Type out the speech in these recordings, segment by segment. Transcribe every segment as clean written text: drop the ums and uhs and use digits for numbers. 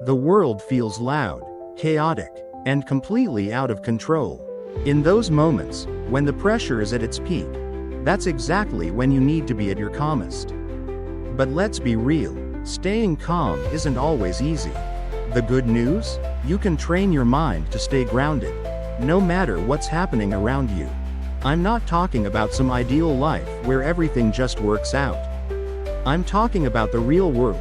The world feels loud, chaotic, and completely out of control. In those moments, when the pressure is at its peak, that's exactly when you need to be at your calmest. But let's be real, staying calm isn't always easy. The good news? You can train your mind to stay grounded, no matter what's happening around you. I'm not talking about some ideal life where everything just works out. I'm talking about the real world,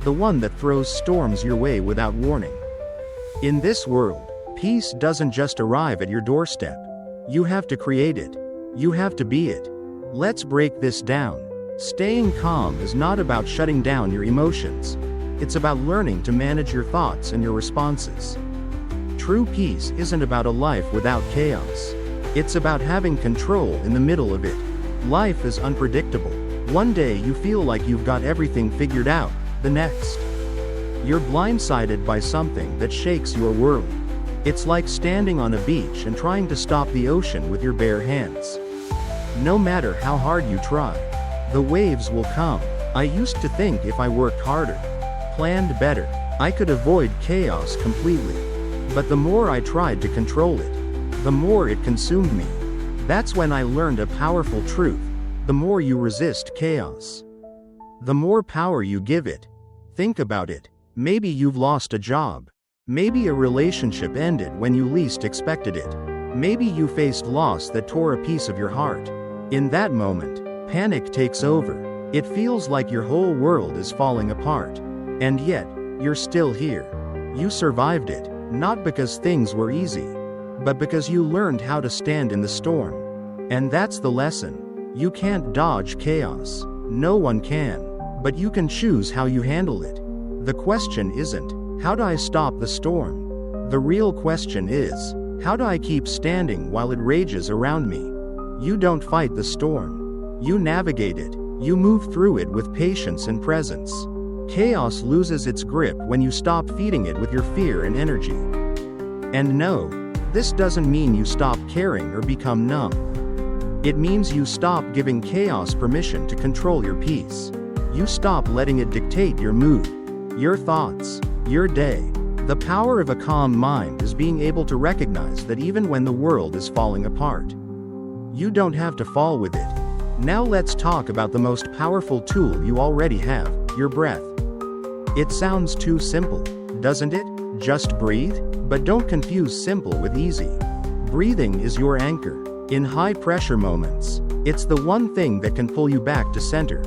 the one that throws storms your way without warning. In this world, peace doesn't just arrive at your doorstep. You have to create it. You have to be it. Let's break this down. Staying calm is not about shutting down your emotions. It's about learning to manage your thoughts and your responses. True peace isn't about a life without chaos. It's about having control in the middle of it. Life is unpredictable. One day you feel like you've got everything figured out, the next, you're blindsided by something that shakes your world. It's like standing on a beach and trying to stop the ocean with your bare hands. No matter how hard you try, the waves will come. I used to think if I worked harder, planned better, I could avoid chaos completely. But the more I tried to control it, the more it consumed me. That's when I learned a powerful truth. The more you resist chaos, the more power you give it. Think about it. Maybe you've lost a job. Maybe a relationship ended when you least expected it. Maybe you faced loss that tore a piece of your heart. In that moment, panic takes over. It feels like your whole world is falling apart. And yet, you're still here. You survived it, not because things were easy, but because you learned how to stand in the storm. And that's the lesson. You can't dodge chaos. No one can. But you can choose how you handle it. The question isn't, how do I stop the storm? The real question is, how do I keep standing while it rages around me? You don't fight the storm. You navigate it. You move through it with patience and presence. Chaos loses its grip when you stop feeding it with your fear and energy. And no, this doesn't mean you stop caring or become numb. It means you stop giving chaos permission to control your peace. You stop letting it dictate your mood, your thoughts, your day. The power of a calm mind is being able to recognize that even when the world is falling apart, you don't have to fall with it. Now let's talk about the most powerful tool you already have, your breath. It sounds too simple, doesn't it? Just breathe? But don't confuse simple with easy. Breathing is your anchor. In high-pressure moments, it's the one thing that can pull you back to center.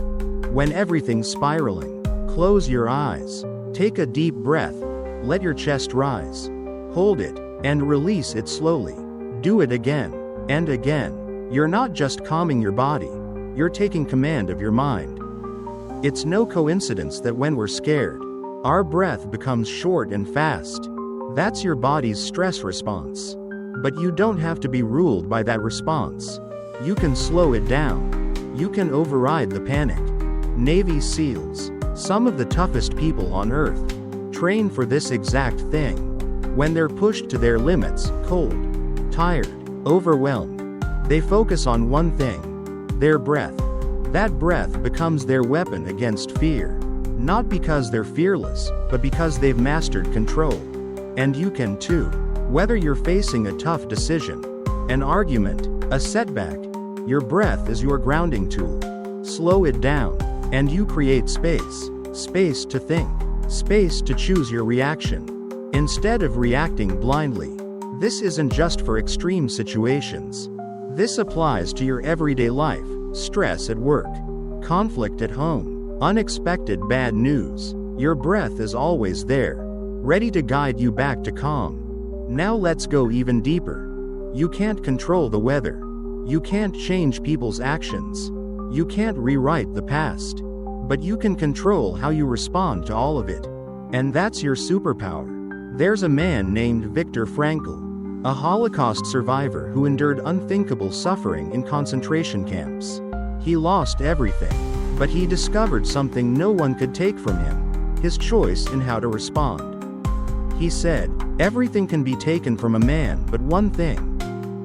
When everything's spiraling, close your eyes, take a deep breath, let your chest rise, hold it, and release it slowly. Do it again, and again. You're not just calming your body, you're taking command of your mind. It's no coincidence that when we're scared, our breath becomes short and fast. That's your body's stress response. But you don't have to be ruled by that response. You can slow it down. You can override the panic. Navy SEALs, some of the toughest people on Earth, train for this exact thing. When they're pushed to their limits, cold, tired, overwhelmed, they focus on one thing: their breath. That breath becomes their weapon against fear. Not because they're fearless, but because they've mastered control. And you can too. Whether you're facing a tough decision, an argument, a setback, your breath is your grounding tool. Slow it down, and you create space. Space to think. Space to choose your reaction, instead of reacting blindly. This isn't just for extreme situations. This applies to your everyday life: stress at work, conflict at home, unexpected bad news. Your breath is always there, ready to guide you back to calm. Now let's go even deeper. You can't control the weather. You can't change people's actions. You can't rewrite the past. But you can control how you respond to all of it. And that's your superpower. There's a man named Viktor Frankl, a Holocaust survivor who endured unthinkable suffering in concentration camps. He lost everything, but he discovered something no one could take from him: his choice in how to respond. He said, "Everything can be taken from a man but one thing,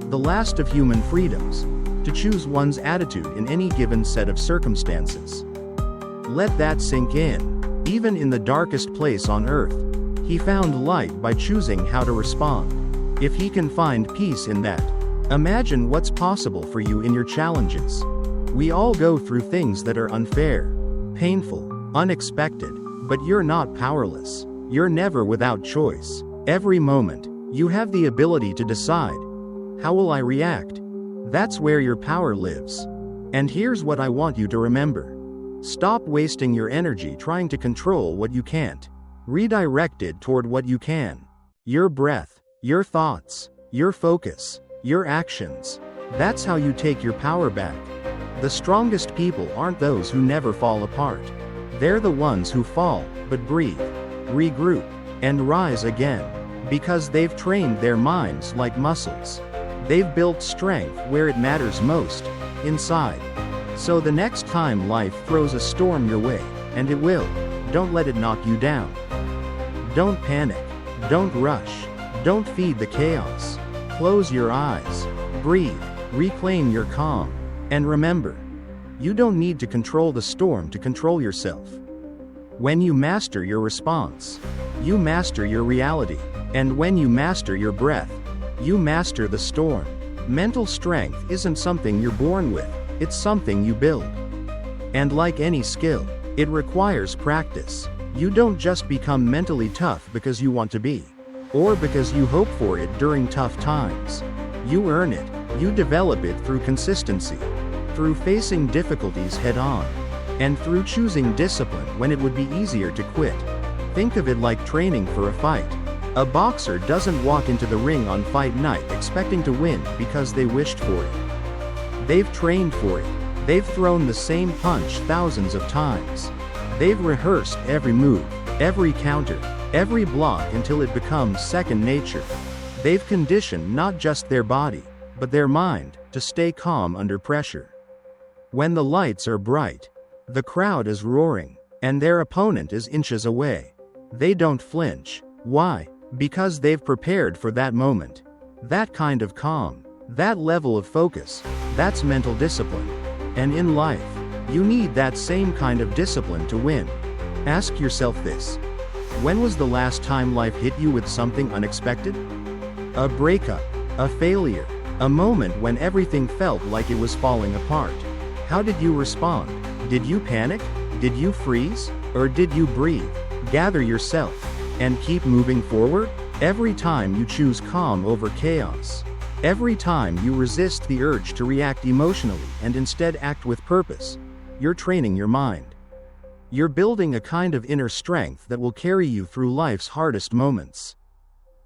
the last of human freedoms, to choose one's attitude in any given set of circumstances." Let that sink in. Even in the darkest place on earth, He found light by choosing how to respond. If he can find peace in that, imagine what's possible for you in your challenges. We all go through things that are unfair, painful, unexpected, but you're not powerless. You're never without choice. Every moment, you have the ability to decide, how will I react? That's where your power lives. And here's what I want you to remember. Stop wasting your energy trying to control what you can't. Redirect it toward what you can. Your breath, your thoughts, your focus, your actions. That's how you take your power back. The strongest people aren't those who never fall apart. They're the ones who fall, but breathe, regroup, and rise again. Because they've trained their minds like muscles. They've built strength where it matters most, inside. So the next time life throws a storm your way, and it will, don't let it knock you down. Don't panic. Don't rush. Don't feed the chaos. Close your eyes. Breathe. Reclaim your calm. And remember, you don't need to control the storm to control yourself. When you master your response, you master your reality. And when you master your breath, you master the storm. Mental strength isn't something you're born with, it's something you build. And like any skill, it requires practice. You don't just become mentally tough because you want to be, or because you hope for it during tough times. You earn it, you develop it through consistency, through facing difficulties head on, and through choosing discipline when it would be easier to quit. Think of it like training for a fight. A boxer doesn't walk into the ring on fight night expecting to win because they wished for it. They've trained for it. They've thrown the same punch thousands of times. They've rehearsed every move, every counter, every block until it becomes second nature. They've conditioned not just their body, but their mind, to stay calm under pressure. When the lights are bright, the crowd is roaring, and their opponent is inches away, they don't flinch. Why? Because they've prepared for that moment. That kind of calm, that level of focus, that's mental discipline. And in life, you need that same kind of discipline to win. Ask yourself this. When was the last time life hit you with something unexpected? A breakup, a failure, a moment when everything felt like it was falling apart. How did you respond? Did you panic? Did you freeze? Or did you breathe, gather yourself, and keep moving forward? Every time you choose calm over chaos, every time you resist the urge to react emotionally and instead act with purpose, you're training your mind. You're building a kind of inner strength that will carry you through life's hardest moments.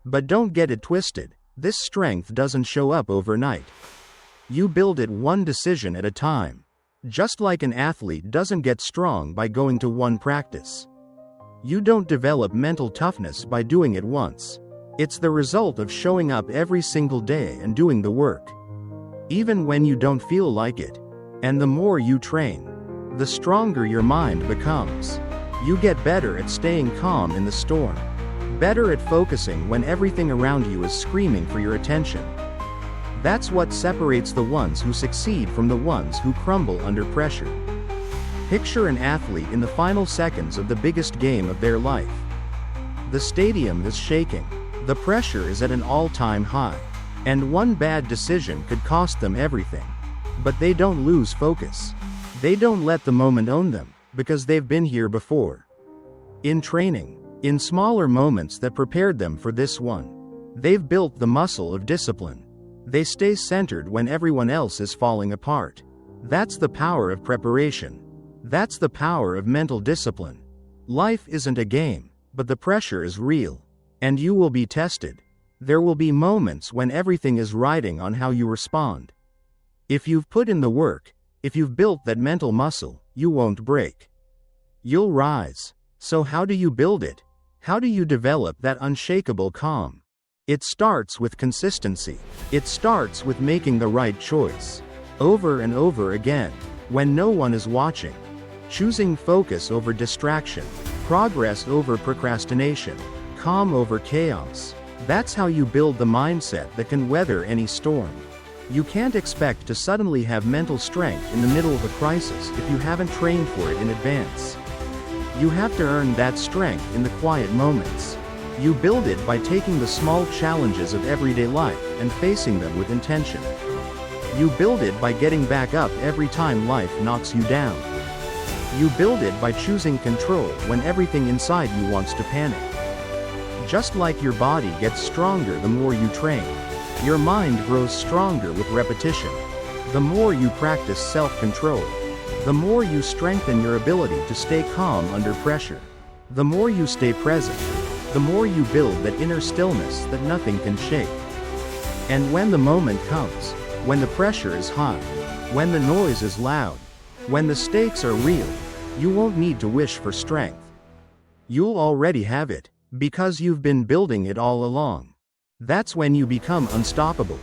But don't get it twisted, this strength doesn't show up overnight. You build it one decision at a time. Just like an athlete doesn't get strong by going to one practice. You don't develop mental toughness by doing it once. It's the result of showing up every single day and doing the work. Even when you don't feel like it. And the more you train, the stronger your mind becomes. You get better at staying calm in the storm. Better at focusing when everything around you is screaming for your attention. That's what separates the ones who succeed from the ones who crumble under pressure. Picture an athlete in the final seconds of the biggest game of their life. The stadium is shaking. The pressure is at an all-time high. And one bad decision could cost them everything. But they don't lose focus. They don't let the moment own them, because they've been here before. In training, in smaller moments that prepared them for this one, they've built the muscle of discipline. They stay centered when everyone else is falling apart. That's the power of preparation. That's the power of mental discipline. Life isn't a game, but the pressure is real. And you will be tested. There will be moments when everything is riding on how you respond. If you've put in the work, if you've built that mental muscle, you won't break. You'll rise. So how do you build it? How do you develop that unshakable calm? It starts with consistency. It starts with making the right choice. Over and over again, when no one is watching. Choosing focus over distraction, progress over procrastination, calm over chaos. That's how you build the mindset that can weather any storm. You can't expect to suddenly have mental strength in the middle of a crisis if you haven't trained for it in advance. You have to earn that strength in the quiet moments. You build it by taking the small challenges of everyday life and facing them with intention. You build it by getting back up every time life knocks you down. You build it by choosing control when everything inside you wants to panic. Just like your body gets stronger the more you train, your mind grows stronger with repetition. The more you practice self-control, the more you strengthen your ability to stay calm under pressure. The more you stay present, the more you build that inner stillness that nothing can shake. And when the moment comes, when the pressure is high, when the noise is loud, when the stakes are real, you won't need to wish for strength. You'll already have it, because you've been building it all along. That's when you become unstoppable.